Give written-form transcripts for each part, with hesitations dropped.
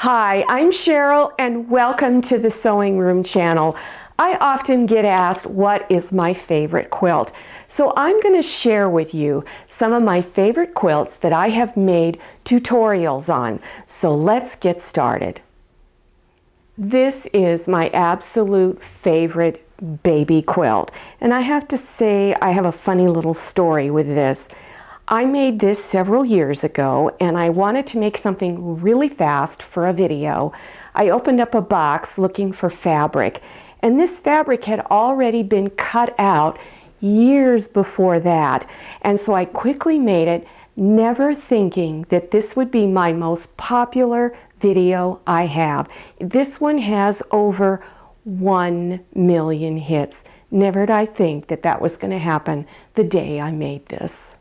Hi, I'm Cheryl and welcome to the Sewing Room channel. I often get asked what is my favorite quilt. So I'm going to share with you some of my favorite quilts that I have made tutorials on. So let's get started. This is my absolute favorite baby quilt. And I have to say I have a funny little story with this. I made this several years ago and I wanted to make something really fast for a video. I opened up a box looking for fabric, and this fabric had already been cut out years before that. And so I quickly made it, never thinking that this would be my most popular video I have. This one has over 1 million hits. Never did I think that that was going to happen the day I made this.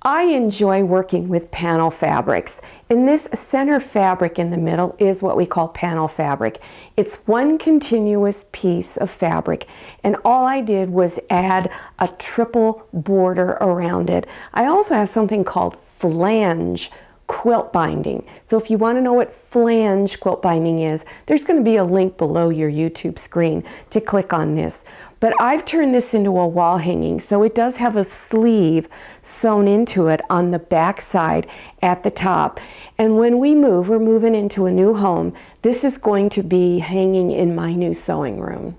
I enjoy working with panel fabrics, and this center fabric in the middle is what we call panel fabric. It's one continuous piece of fabric, and all I did was add a triple border around it. I also have something called flange quilt binding. So if you want to know what flange quilt binding is, there's going to be a link below your YouTube screen to click on this. But I've turned this into a wall hanging, so it does have a sleeve sewn into it on the back side at the top. And when we move, we're moving into a new home, this is going to be hanging in my new sewing room.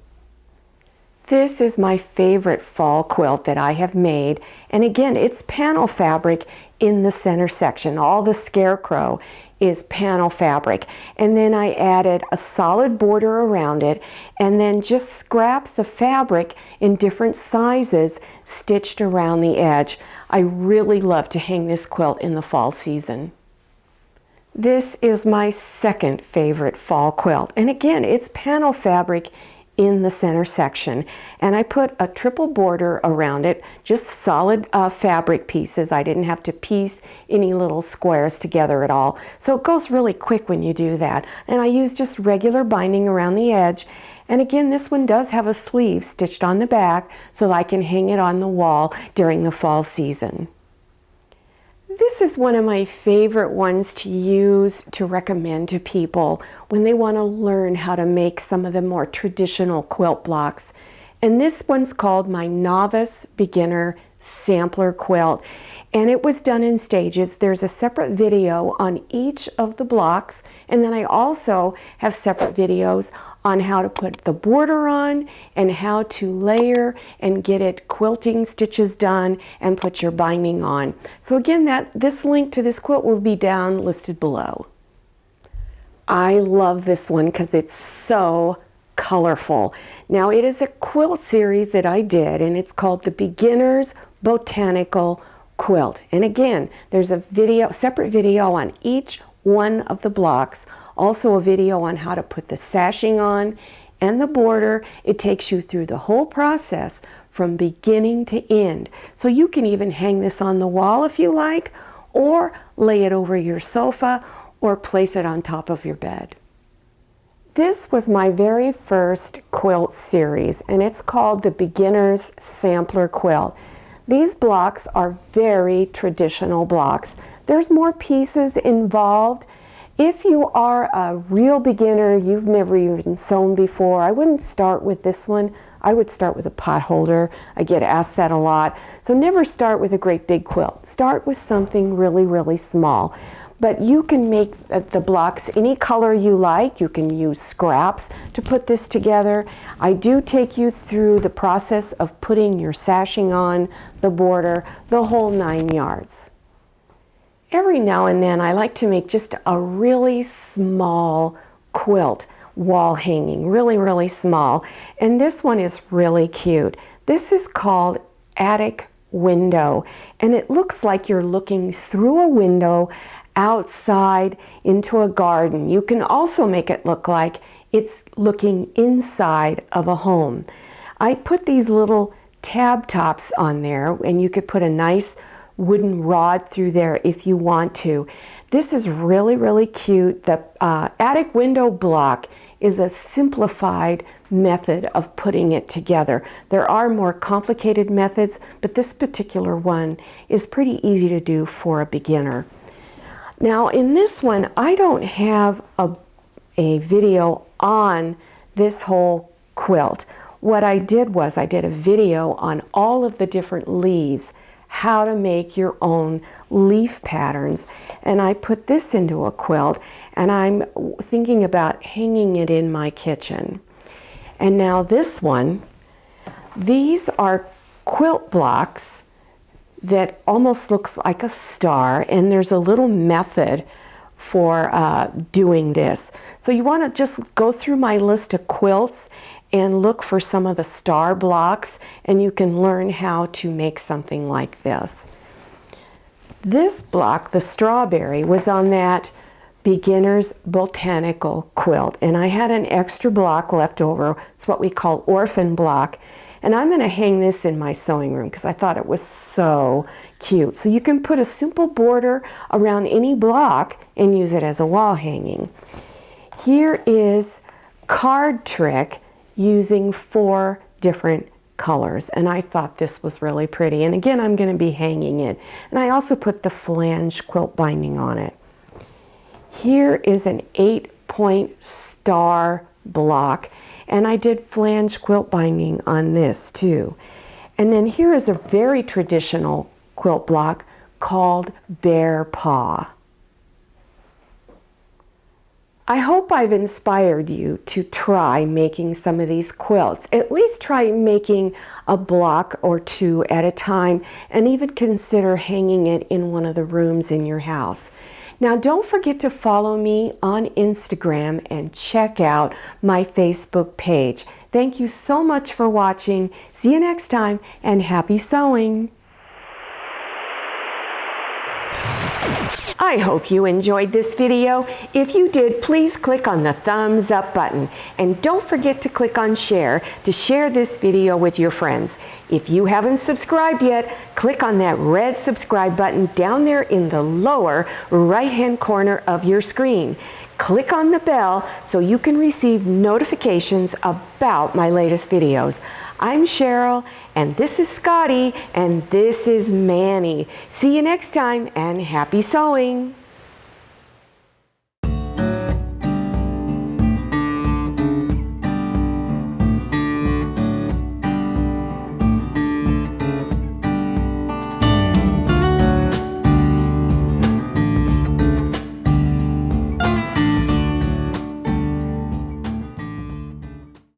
This is my favorite fall quilt that I have made, and again, it's panel fabric in the center section. All the Scarecrow is panel fabric, and then I added a solid border around it and then just scraps of fabric in different sizes stitched around the edge. I really love to hang this quilt in the fall season. This is my second favorite fall quilt, and again, it's panel fabric in the center section, and I put a triple border around it, just solid fabric pieces. I didn't have to piece any little squares together at all, so it goes really quick when you do that. And I use just regular binding around the edge, and again, this one does have a sleeve stitched on the back so that I can hang it on the wall during the fall season. This is one of my favorite ones to use to recommend to people when they want to learn how to make some of the more traditional quilt blocks. And this one's called my Novice Beginner Sampler Quilt. And it was done in stages. There's a separate video on each of the blocks, and then I also have separate videos on how to put the border on and how to layer and get it quilting stitches done and put your binding on. So again, this link to this quilt will be down listed below. I love this one because it's so colorful. Now, it is a quilt series that I did, and it's called the Beginner's Botanical Quilt. And again, there's a separate video on each one of the blocks, also a video on how to put the sashing on and the border. It takes you through the whole process from beginning to end. So you can even hang this on the wall if you like, or lay it over your sofa, or place it on top of your bed. This was my very first quilt series, and it's called the Beginner's Sampler Quilt. These blocks are very traditional blocks. There's more pieces involved. If you are a real beginner, you've never even sewn before, I wouldn't start with this one. I would start with a pot holder. I get asked that a lot. So never start with a great big quilt. Start with something really, really small. But you can make the blocks any color you like. You can use scraps to put this together. I do take you through the process of putting your sashing on, the border, the whole 9 yards. Every now and then I like to make just a really small quilt wall hanging, really, really small. And this one is really cute. This is called Attic Window, and it looks like you're looking through a window outside into a garden. You can also make it look like it's looking inside of a home. I put these little tab tops on there, and you could put a nice wooden rod through there if you want to. This is really, really cute. The attic window block is a simplified method of putting it together. There are more complicated methods, but this particular one is pretty easy to do for a beginner. Now in this one, I don't have a video on this whole quilt. What I did was I did a video on all of the different leaves, how to make your own leaf patterns. And I put this into a quilt, and I'm thinking about hanging it in my kitchen. And now this one, these are quilt blocks that almost looks like a star, and there's a little method for doing this. So you want to just go through my list of quilts and look for some of the star blocks, and you can learn how to make something like this. This block, the strawberry, was on that beginner's botanical quilt, and I had an extra block left over. It's what we call Orphan Block. And I'm going to hang this in my sewing room because I thought it was so cute. So you can put a simple border around any block and use it as a wall hanging. Here is card trick using 4 different colors, and I thought this was really pretty. And again, I'm going to be hanging it. And I also put the flange quilt binding on it. Here is an 8-point star block. And I did flange quilt binding on this too. And then here is a very traditional quilt block called Bear Paw. I hope I've inspired you to try making some of these quilts. At least try making a block or 2 at a time, and even consider hanging it in one of the rooms in your house. Now don't forget to follow me on Instagram and check out my Facebook page. Thank you so much for watching. See you next time, and happy sewing! I hope you enjoyed this video. If you did, please click on the thumbs up button, and don't forget to click on share to share this video with your friends. If you haven't subscribed yet, click on that red subscribe button down there in the lower right-hand corner of your screen. Click on the bell so you can receive notifications about my latest videos. I'm Cheryl, and this is Scotty, and this is Manny. See you next time, and happy sewing!